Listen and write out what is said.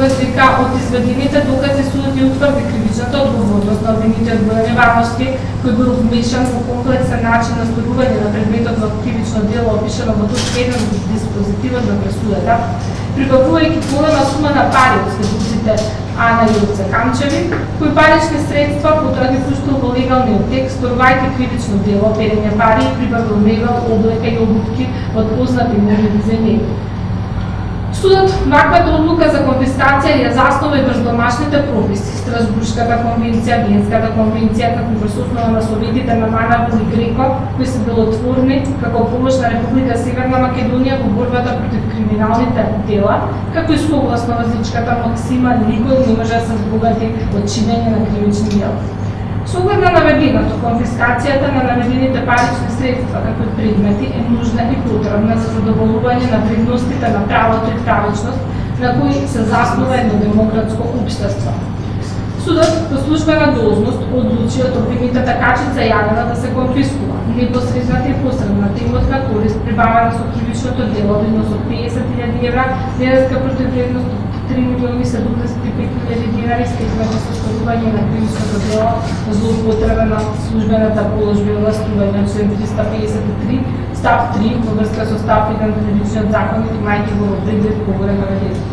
доказ дека од изведените докази судот ја утврди кривичната одговорност на обвинетиот Бојан Ивановски, кој бил вмешан во комплексен начин на сторување на предметот во кривично дело опишано во точка 1 од диспозитивот на пресудата, прибавувајќи голема сума на пари од следовците Ана и Јовце Камчеви, кои парични средства потоа ги пуштил во легалниот тек, сторувајќи кривично дело, перење пари и прибавил мебел, облека и обутки од познати имотни земји. Судот ваквата одлука за конфискација ја заснова и врз домашните прописи, Страсбуршката конвенција, Виенската конвенција, како врз основа на советите на Манавел и Греко, кои се делотворни како помош на Република Северна Македонија во борбата против криминалните дела, како и согласно различката максима никој не може да се збогати од чинење на кривични дела. Со оглед на наведеното, конфискацијата на наведените парични средства како и предмети е нужна и потребна за задоволување на вредностите на правото и правичност на кои се заснува едно демократско општество. Судот по службена должност одлучи од обвинетата Качица Јагана да се конфискува непосредната и посредната имотна корист прибавена со кривичното дело во износ од 50.000 евра, денеска противвредност од 3.075.000 динари, стекнати со сторување на кривичното дело, злоупотреба на службената положба и властување, член 353, став 3, во врска со став 1 на кривичниот закон, имајќи го во преглед погоре наведено.